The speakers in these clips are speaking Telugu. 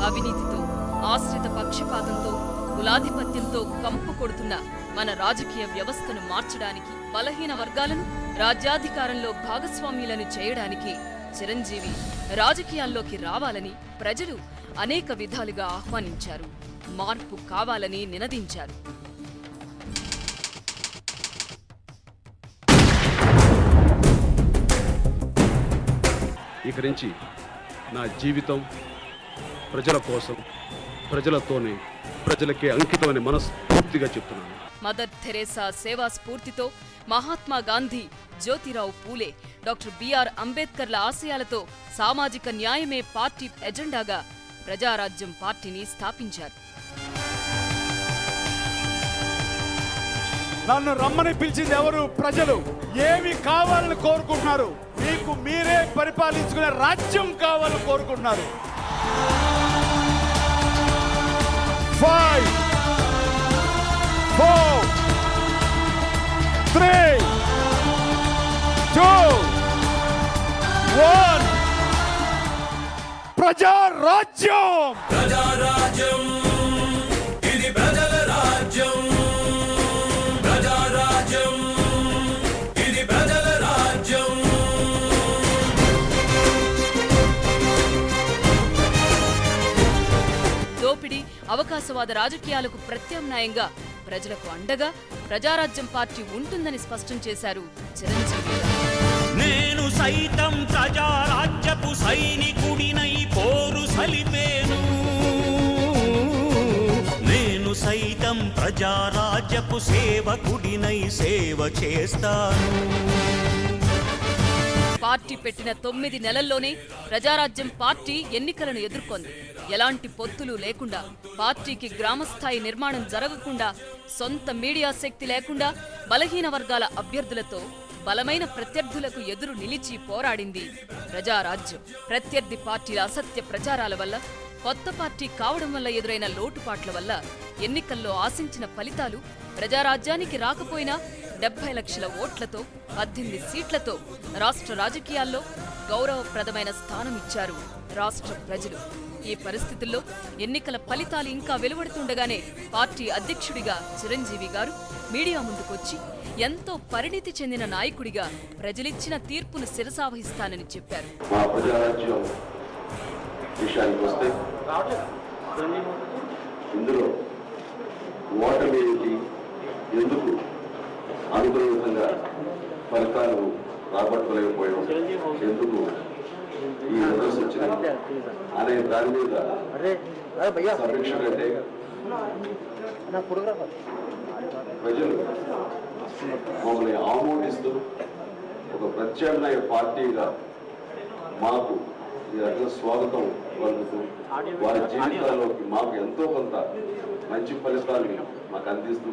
అవినీతితో, ఆశ్రిత పక్షపాతంతో, కులాధిపత్యంతో కంపు కొడుతున్న మన రాజకీయ వ్యవస్థను మార్చడానికి, బలహీన వర్గాలను రాజ్యాధికారంలో భాగస్వామ్యులను చేయడానికి చిరంజీవి రాజకీయాల్లోకి రావాలని ప్రజలు అనేక విధాలుగా ఆహ్వానించారు. మార్పు కావాలని నినదించారు. ఇక నుంచి నా జీవితం ప్రజల కోసం, ప్రజలతోనే, ప్రజలకే అంకితమని మనస్ఫూర్తిగా చెప్తున్నాను. మదర్ థెరేసా సేవా స్ఫూర్తితో, మహాత్మా గాంధీ, జ్యోతిరావు పూలే, డాక్టర్ బిఆర్ అంబేద్కర్ల ఆశయాలతో సామాజిక న్యాయమే పార్టీ ఎజెండాగా ప్రజారాజ్యం పార్టీని స్థాపించారు. నన్ను రమ్మని పిలిచింది ఎవరు? ప్రజలు. ఏమి కావాలని కోరుకుంటున్నారు? మీకు మీరే పరిపాలించుకునే రాజ్యం కావాలని కోరుకుంటున్నారు. 5 4 3 2 1 ప్రజారాజ్యం. ప్రజారాజ్యం, ఇది ప్రజల రాజ్యం. ప్రజారాజ్యం, ఇది ప్రజల రాజ్యం. దోపిడీ, అవకాశవాద రాజకీయాలకు ప్రత్యామ్నాయంగా ప్రజలకు అండగా ప్రజారాజ్యం పార్టీ ఉంటుందని స్పష్టం చేశారు చిరంజీవి. నేను సైతం ప్రజారాజ్యపు సైనికుడినై పోరు సలిపేను. నేను సైతం ప్రజారాజ్యపు సేవకుడినై సేవ చేస్తాను. పార్టీ పెట్టిన 9 నెలల్లోనే ప్రజారాజ్యం పార్టీ ఎన్నికలను ఎదుర్కొంది. ఎలాంటి పొత్తులు లేకుండా, పార్టీకి గ్రామస్థాయి నిర్మాణం జరగకుండా, సొంత మీడియా శక్తి లేకుండా, బలహీన వర్గాల అభ్యర్థులతో బలమైన ప్రత్యర్థులకు ఎదురు నిలిచి పోరాడింది ప్రజారాజ్యం. ప్రత్యర్థి పార్టీల అసత్య ప్రచారాల వల్ల, కొత్త పార్టీ కావడం వల్ల ఎదురైన లోటుపాట్ల వల్ల ఎన్నికల్లో ఆశించిన ఫలితాలు ప్రజారాజ్యానికి రాకపోయినా 70 లక్షల ఓట్లతో, 18 సీట్లతో రాష్ట్ర రాజకీయాల్లో గౌరవప్రదమైన స్థానమిచ్చారు రాష్ట్ర ప్రజలు. ఈ పరిస్థితుల్లో ఎన్నికల ఫలితాలు ఇంకా వెలువడుతుండగానే పార్టీ అధ్యక్షుడిగా చిరంజీవి గారు మీడియా ముందుకొచ్చి ఎంతో పరిణితి చెందిన నాయకుడిగా ప్రజలిచ్చిన తీర్పును శిరసావహిస్తానని చెప్పారు. ఇందులో ఓటమి ఎందుకు అనుగుణంగా ఫలితాలు రాబట్టుకోలేకపోయాం, ఎందుకు ఈ నిరసన వచ్చింది అనే దాని మీద సమీక్ష కంటే ప్రజలు మమ్మల్ని ఆమోదిస్తూ ఒక ప్రత్యామ్నాయ పార్టీగా మాకు ఈ రకంగా స్వాగతం పలుకుతూ వారి జీవితాల్లోకి మాకు ఎంతో కొంత మంచి ఫలితాన్ని మాకు అందిస్తూ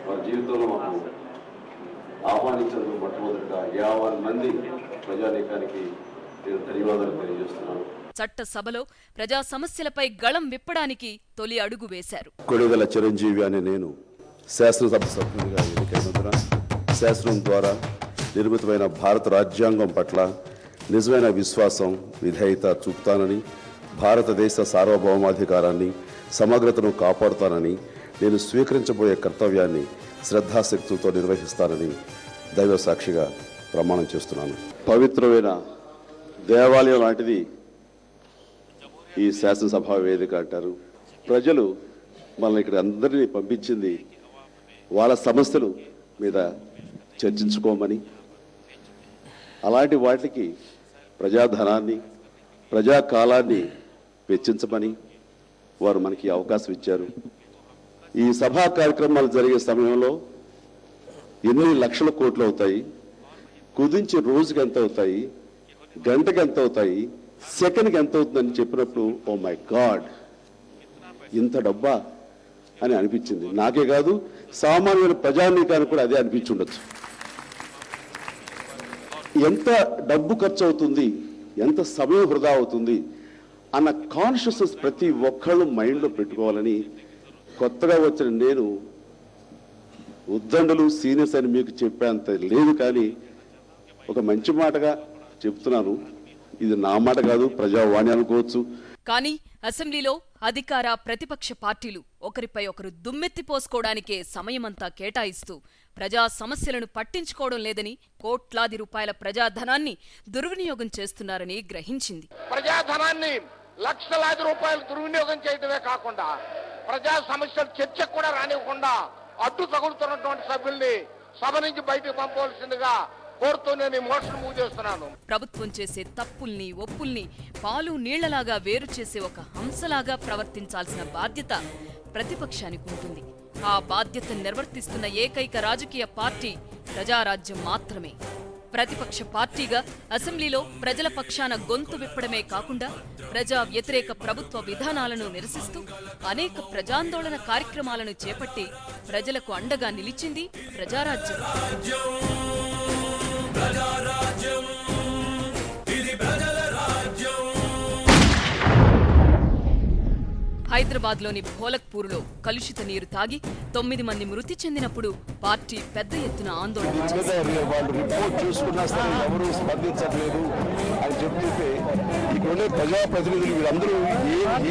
వారి జీవితంలో మాకు ఆహ్వానించేందుకు మొట్టమొదటిగా 50 మంది ప్రజానీకానికి నేను ధన్యవాదాలు తెలియజేస్తున్నాను. చట్టసభలో ప్రజా సమస్యలపై గళం విప్పడానికి తొలి అడుగు వేశారు. కొడిగల చిరంజీవి అనే నేను శాసనసభ సభ్యునిగా ఎన్నికైనందున శాసనం ద్వారా నిర్మితమైన భారత రాజ్యాంగం పట్ల నిజమైన విశ్వాసం, విధేయత చూపుతానని, భారతదేశ సార్వభౌమాధికారాన్ని, సమగ్రతను కాపాడుతానని, నేను స్వీకరించబోయే కర్తవ్యాన్ని శ్రద్ధాశక్తులతో నిర్వహిస్తానని దైవ సాక్షిగా ప్రమాణం చేస్తున్నాను. పవిత్రమైన దేవాలయం లాంటిది ఈ శాసనసభ వేదిక అంటారు. ప్రజలు మనల్ని ఇక్కడ అందరినీ పంపించింది వాళ్ళ సమస్యలు మీద చర్చించుకోమని, అలాంటి వాటికి ప్రజాధనాన్ని, ప్రజాకాలాన్ని వెచ్చించమని వారు మనకి అవకాశం ఇచ్చారు. ఈ సభా కార్యక్రమాలు జరిగే సమయంలో ఎన్ని లక్షల కోట్లు అవుతాయి, కుదించి రోజుకి ఎంత అవుతాయి, గంటకి ఎంత అవుతాయి, సెకండ్కి ఎంత అవుతుందని చెప్పినప్పుడు ఓ మై గాడ్, ఇంత డబ్బా అని అనిపించింది. నాకే కాదు, సామాన్యుల ప్రజానీకానికి కూడా అదే అనిపించుండొచ్చు. ఎంత డబ్బు ఖర్చు అవుతుంది, ఎంత సమయం వృధా అవుతుంది అన్న కాన్షియస్నెస్ ప్రతి ఒక్కళ్ళు మైండ్లో పెట్టుకోవాలని కొత్తగా వచ్చిన నేను ఉద్దండలు సీనియర్స్ అని మీకు చెప్పేంత లేదు, కానీ ఒక మంచి మాటగా చెప్తున్నాను. ఇది నా మాట కాదు, ప్రజావాణి అనుకోవచ్చు. కానీ అసెంబ్లీలో అధికార ప్రతిపక్ష పార్టీలు ఒకరిపై ఒకరు దుమ్మెత్తిపోసుకోవడానికే సమయమంతా కేటాయిస్తూ ప్రజా సమస్యలను పట్టించుకోవడం లేదని, కోట్లాది రూపాయల ప్రజాధనాన్ని దుర్వినియోగం చేస్తున్నారని గ్రహించింది. ప్రజాధనాన్ని లక్షలాది రూపాయలు దుర్వినియోగం చేయడమే కాకుండా ప్రజా సమస్యలు చర్చకు కూడా రానివ్వకుండా అడ్డు తగులుతున్నటువంటి సభ్యుల్ని సభ నుంచి బయటకు పంపవలసిందిగా కోరుతూ నేను మోషన్ మూవ్ చేస్తున్నాను. ప్రభుత్వం చేసే తప్పుల్ని, ఒప్పుల్ని పాలు నీళ్లలాగా వేరు చేసే ఒక హంసలాగా ప్రవర్తించాల్సిన బాధ్యత ప్రతిపక్షానికి ఉంటుంది. ఆ బాధ్యతను నిర్వర్తిస్తున్న ఏకైక రాజకీయ పార్టీ ప్రజారాజ్యం మాత్రమే. ప్రతిపక్ష పార్టీగా అసెంబ్లీలో ప్రజల పక్షాన గొంతు విప్పడమే కాకుండా ప్రజా వ్యతిరేక ప్రభుత్వ విధానాలను నిరసిస్తూ అనేక ప్రజాందోళన కార్యక్రమాలను చేపట్టి ప్రజలకు అండగా నిలిచింది ప్రజారాజ్యం. హైదరాబాద్లోని భోలక్పూర్లో కలుషిత నీరు తాగి 9 మంది మృతి చెందినప్పుడు పార్టీ పెద్ద ఎత్తున ఆందోళన చేసింది. వాళ్ళు రిపోర్ట్ చూసుకున్నా సరే ఎవరు స్పందించట్లేదు అని చెప్తే ఇక్కడుండే ప్రజాప్రతినిధులు వీళ్ళందరూ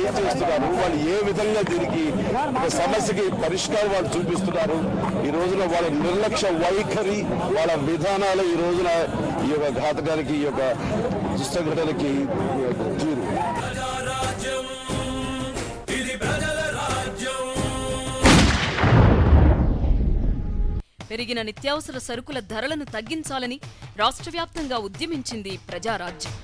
ఏం చేస్తున్నారు, వాళ్ళు ఏ విధంగా దీనికి ఒక సమస్యకి పరిష్కారం వాళ్ళు చూపిస్తున్నారు. ఈ రోజున వాళ్ళ నిర్లక్ష్య వైఖరి, వాళ్ళ విధానాలు ఈ రోజున ఈ యొక్క ఘాతకానికి, ఈ యొక్క దుష్టఘటనకి తీరు. పెరిగిన నిత్యావసర సరుకుల ధరలను తగ్గించాలని రాష్ట్ర వ్యాప్తంగా ఉద్యమించింది ప్రజారాజ్యం.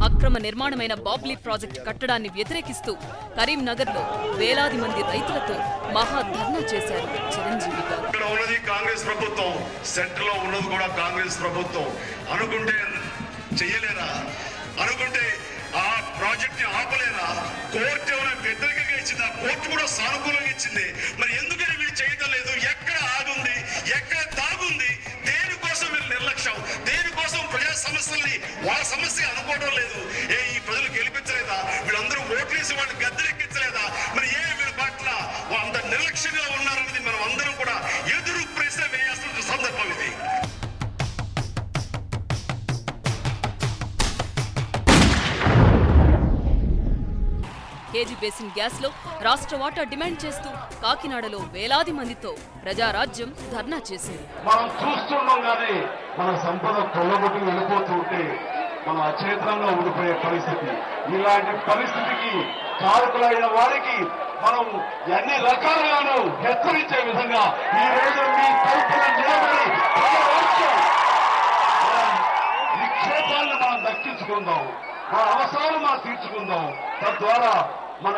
అక్రమ నిర్మాణమైన బాబ్లీ ప్రాజెక్టు కట్టడాన్ని వ్యతిరేకిస్తూ కరీంనగర్లో వేలాది మంది రైతులతో మహాధర్నా చేశారు చిరంజీవి గారు. ఇక్కడ ఉన్నది కాంగ్రెస్ ప్రభుత్వం, సెంటర్ లో ఉన్నది కూడా కాంగ్రెస్ ప్రభుత్వం. అనుకుంటే చెయ్యలేరా? అనుకుంటే ఆ ప్రాజెక్ట్ ని ఆపలేరా? కోర్టు ఏమైనా వ్యతిరేకంగా ఇచ్చిందా? కోర్టు కూడా సానుకూలంగా ఇచ్చింది. మరి ఎందుకని వీళ్ళు చేయడం లేదు? ఎక్కడ ఆగుంది? ఎక్కడ తాగుంది? దేనికోసం వీళ్ళు నిర్లక్ష్యం? దేనికోసం ప్రజా సమస్యల్ని వాళ్ళ సమస్య అనుకోవడం లేదు? ఈ ప్రజలు గెలిపించలేదా? వీళ్ళందరూ ఓట్లేసి వాళ్ళని గద్దెరెక్కించలేదా? మరి వీళ్ళ పట్ల అంత నిర్లక్ష్యంగా ఉన్నారన్నది మనం అందరం కూడా ఎదురు ప్రశ్న వేయాల్సిన సందర్భం ఇది. కేజీ బేసిన్ గ్యాస్ లో రాష్ట్ర వాటా డిమాండ్ చేస్తూ కాకినాడలో వేలాది మందితో ప్రజారాజ్యం ధర్నా చేసింది. మనం చూస్తున్నాం కానీ మన సంపద కొల్లగొట్టి వెళ్ళిపోతుంటే మనం అచేతనంగా ఉండిపోయే పరిస్థితి. ఇలాంటి పరిస్థితికి కారకులైన వారికి మనం అన్ని రకాలుగాను హెచ్చరించే విధంగా ఈ రోజు మీ తరపున నిలబడి నిక్షేపాలను మనం దక్కించుకుందాం, మన అవసరాలు మనం తీర్చుకుందాం. తద్వారా మన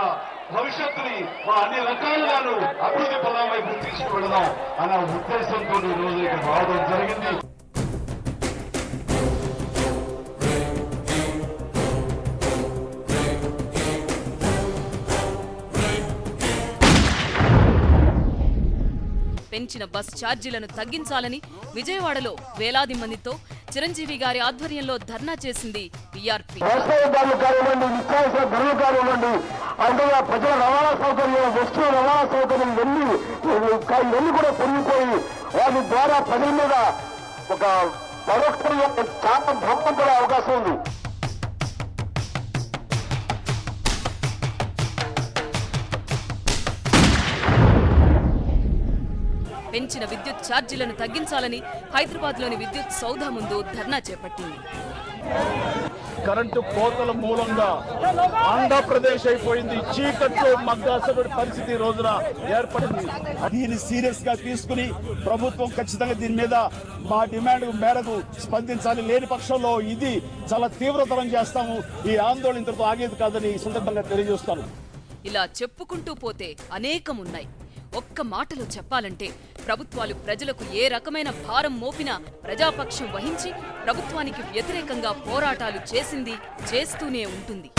భవిష్యత్తుని మనం అన్ని రకాలుగాను అభివృద్ధి పదం వైపు తీసుకువెళదాం అన్న ఉద్దేశంతో ఈ రోజు ఇక్కడ రావడం జరిగింది. పెంచిన బస్ ఛార్జీలను తగ్గించాలని విజయవాడలో వేలాది మందితో చిరంజీవి గారి ఆధ్వర్యంలో ధర్నా చేసింది టీఆర్పీ. నిత్యావసర ధరలు కానివ్వండి, అంటే ప్రజల రవాణా సౌకర్యం, వస్తువుల రవాణా సౌకర్యం ఇవన్నీ కూడా పెరిగిపోయి వాటి ద్వారా ప్రజల మీద ఒక పరోక్షంగా చాలా భ్రమం పడే అవకాశం ఉంది. పెంచిన విద్యుత్ ఛార్జీలను తగ్గించాలని హైదరాబాద్లోని విద్యుత్ సౌధ ముందు ధర్నా చేపట్టింది. కరెంటు కోతల మూలంగా ఆంధ్రప్రదేశ్ అయిపోయింది. చీకట్లో మగ్గాల్సిన పరిస్థితి ఈ రోజున ఏర్పడింది. దీన్ని సీరియస్ గా తీసుకుని ప్రభుత్వం ఖచ్చితంగా దీని మీద మా డిమాండ్ మేరకు స్పందించాలి. లేని పక్షంలో ఇది చాలా తీవ్రతరం చేస్తాము. ఈ ఆందోళన ఇంతతో ఆగేది కాదని ఈ సందర్భంగా తెలియజేస్తాను. ఇలా చెప్పుకుంటూ పోతే అనేకమున్నాయి. ఒక్క మాటలో చెప్పాలంటే ప్రభుత్వాలు ప్రజలకు ఏ రకమైన భారం మోపినా ప్రజాపక్షం వహించి ప్రభుత్వానికి వ్యతిరేకంగా పోరాటాలు చేసింది, చేస్తూనే ఉంటుంది.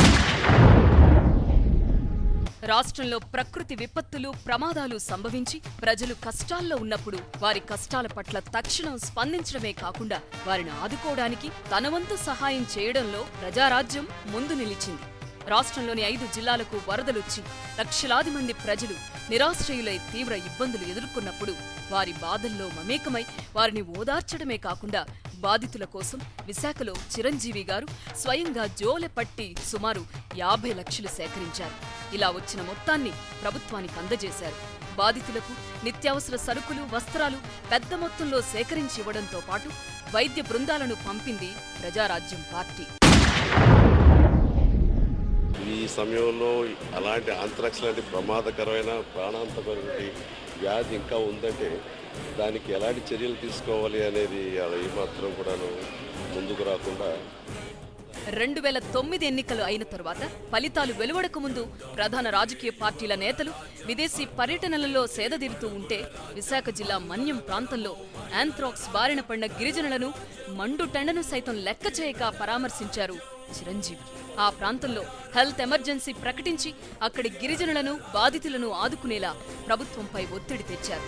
రాష్ట్రంలో ప్రకృతి విపత్తులు, ప్రమాదాలు సంభవించి ప్రజలు కష్టాల్లో ఉన్నప్పుడు వారి కష్టాల పట్ల తక్షణం స్పందించడమే కాకుండా వారిని ఆదుకోవడానికి తన వంతు సహాయం చేయడంలో ప్రజారాజ్యం ముందు నిలిచింది. రాష్ట్రంలోని 5 జిల్లాలకు వరదలొచ్చి లక్షలాది మంది ప్రజలు నిరాశ్రయులై తీవ్ర ఇబ్బందులు ఎదుర్కొన్నప్పుడు వారి బాధల్లో మమేకమై వారిని ఓదార్చడమే కాకుండా బాధితుల కోసం విశాఖలో చిరంజీవి గారు స్వయంగా జోలె పట్టి సుమారు 50 లక్షలు సేకరించారు. ఇలా వచ్చిన మొత్తాన్ని ప్రభుత్వానికి అందజేశారు. బాధితులకు నిత్యావసర సరుకులు, వస్త్రాలు పెద్ద మొత్తంలో సేకరించి ఇవ్వడంతో పాటు వైద్య బృందాలను పంపింది ప్రజారాజ్యం పార్టీ. ఈ సమయంలో అలాంటి ఆంత్రాక్స్ లాంటి ప్రమాదకరమైన ప్రాణాంతకమైన వ్యాధి ఇంకా ఉందంటే దానికి ఎలాంటి చర్యలు తీసుకోవాలి అనేది ఏమాత్రం కూడాను ముందుకు రాకుండా 2009 ఎన్నికలు అయిన తరువాత ఫలితాలు వెలువడక ముందు ప్రధాన రాజకీయ పార్టీల నేతలు విదేశీ పర్యటనలలో సేదతీరుతూ ఉంటే విశాఖ జిల్లా మన్యం ప్రాంతంలో యాంథ్రాక్స్ బారిన పడిన గిరిజనులను మండుటెండను సైతం లెక్క చేయక పరామర్శించారు చిరంజీవి. ఆ ప్రాంతంలో హెల్త్ ఎమర్జెన్సీ ప్రకటించి అక్కడి గిరిజనులను, బాధితులను ఆదుకునేలా ప్రభుత్వంపై ఒత్తిడి తెచ్చారు.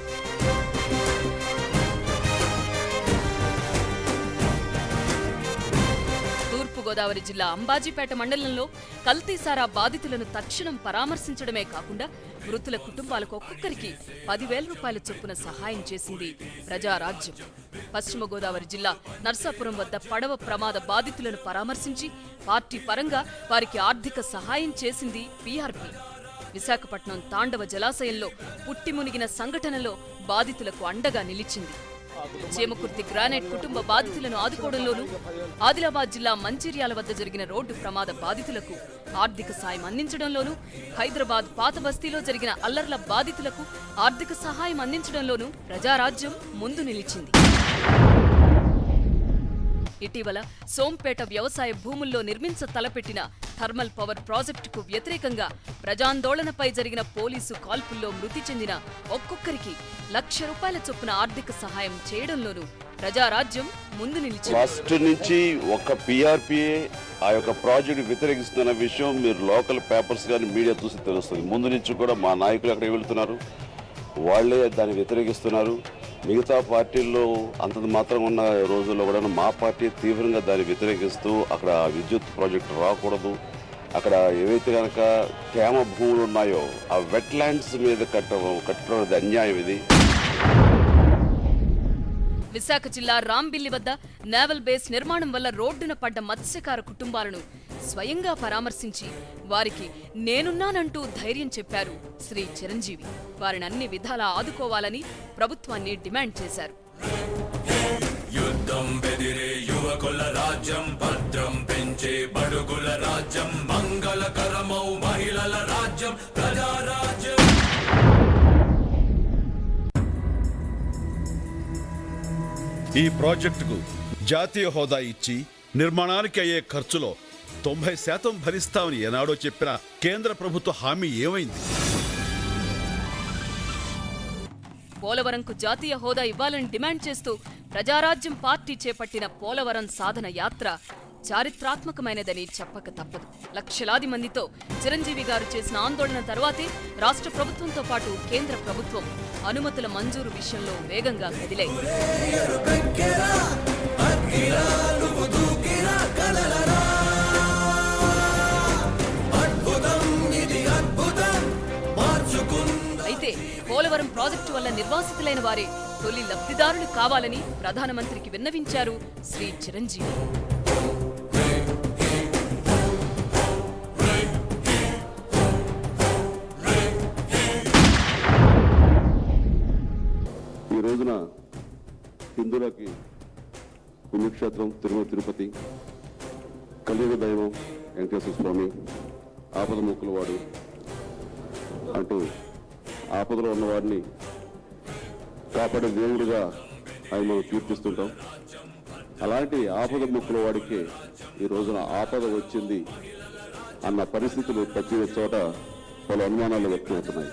తూర్పుగోదావరి జిల్లా అంబాజీపేట మండలంలో కల్తీసారా బాధితులను తక్షణం పరామర్శించడమే కాకుండా మృతుల కుటుంబాలకు ఒక్కొక్కరికి 10,000 రూపాయల చొప్పున సహాయం చేసింది ప్రజారాజ్యం. పశ్చిమ గోదావరి జిల్లా నర్సాపురం వద్ద పడవ ప్రమాద బాధితులను పరామర్శించి పార్టీ పరంగా వారికి ఆర్థిక సహాయం చేసింది పీఆర్పీ. విశాఖపట్నం తాండవ జలాశయంలో పుట్టి మునిగిన సంఘటనలో బాధితులకు అండగా నిలిచింది. చేమకుర్తి గ్రానైట్ కుటుంబ బాధితులను ఆదుకోవడంలోనూ, ఆదిలాబాద్ జిల్లా మంచిర్యాల వద్ద జరిగిన రోడ్డు ప్రమాద బాధితులకు ఆర్థిక సాయం అందించడంలోనూ, హైదరాబాద్ పాత బస్తీలో జరిగిన అల్లర్ల బాధితులకు ఆర్థిక సహాయం అందించడంలోనూ ప్రజారాజ్యం ముందు నిలిచింది. ఇటీవల సోంపేట వ్యవసాయ భూముల్లో నిర్మించ తలపెట్టిన థర్మల్ పవర్ ప్రాజెక్టుకు వ్యతిరేకంగా ప్రజాందోళనపై జరిగిన పోలీసు కాల్పుల్లో మృతి చెందిన ఒక్కొక్కరికి ₹1,00,000 చొప్పున ఆర్థిక సహాయం చేయడంలోనూ ప్రజారాజ్యం ముందు నిలిచింది. ఫస్ట్ నుంచి ఒక పీఆర్పీఏ ఆ యొక్క ప్రాజెక్టు వ్యతిరేకిస్తున్న విషయం మీరు లోకల్ పేపర్స్ కానీ మీడియా చూసి తెలుస్తుంది. ముందు నుంచి కూడా మా నాయకులు అక్కడికి వెళ్తున్నారు, వాళ్లే దాన్ని వ్యతిరేకిస్తున్నారు. మిగతా పార్టీల్లో అంతంత మాత్రం ఉన్న రోజుల్లో కూడా మా పార్టీ తీవ్రంగా దాన్ని వ్యతిరేకిస్తూ అక్కడ విద్యుత్ ప్రాజెక్టు రాకూడదు, అక్కడ ఏవైతే కనుక తేమ భూములు ఉన్నాయో ఆ వెట్లాండ్స్ మీద కట్టడం అన్యాయం ఇది. విశాఖ జిల్లా రాంబిల్లి వద్ద నేవల్ బేస్ నిర్మాణం వల్ల రోడ్డున పడ్డ మత్స్యకార కుటుంబాలను స్వయంగా పరామర్శించి వారికి నేనున్నానంటూ ధైర్యం చెప్పారు శ్రీ చిరంజీవి. వారిని అన్ని విధాలా ఆదుకోవాలని ప్రభుత్వాన్ని డిమాండ్ చేశారు. యుద్ధం బెదిరే యువకుల రాజ్యం, భద్రం పెంచే బడుగుల రాజ్యం, మంగళకరమౌ మహిళల రాజ్యం, ప్రజారాజ్యం. ఈ ప్రాజెక్టుకు జాతీయ హోదా ఇచ్చి నిర్మాణానికి అయ్యే ఖర్చులో 90% భరిస్తామని ఏనాడో చెప్పిన కేంద్ర ప్రభుత్వ హామీ ఏమైంది? పోలవరంకు జాతీయ హోదా ఇవ్వాలని డిమాండ్ చేస్తూ ప్రజారాజ్యం పార్టీ చేపట్టిన పోలవరం సాధన యాత్ర చారిత్రాత్మకమైనదని చెప్పక తప్పదు. లక్షలాది మందితో చిరంజీవి గారు చేసిన ఆందోళన తర్వాతే రాష్ట్ర ప్రభుత్వంతో పాటు కేంద్ర ప్రభుత్వం అనుమతుల మంజూరు విషయంలో వేగంగా కదిలాయి. అయితే పోలవరం ప్రాజెక్టు వల్ల నిర్వాసితులైన వారే తొలి లబ్ధిదారులు కావాలని ప్రధానమంత్రికి విన్నవించారు శ్రీ చిరంజీవి. ఈ రోజున హిందువులకి పుణ్యక్షేత్రం తిరుమల తిరుపతి, కలియుగ దైవం వెంకటేశ్వర స్వామి, ఆపద ముక్కుల వాడు అంటూ ఆపదలో ఉన్నవాడిని కాపాడే దేవుడిగా ఆయన మనం కీర్తిస్తుంటాం. అలాంటి ఆపద ముక్కుల వాడికి ఈ రోజున ఆపద వచ్చింది అన్న పరిస్థితులు ప్రతి చోట పలు అనుమానాలు వ్యక్తమవుతున్నాయి.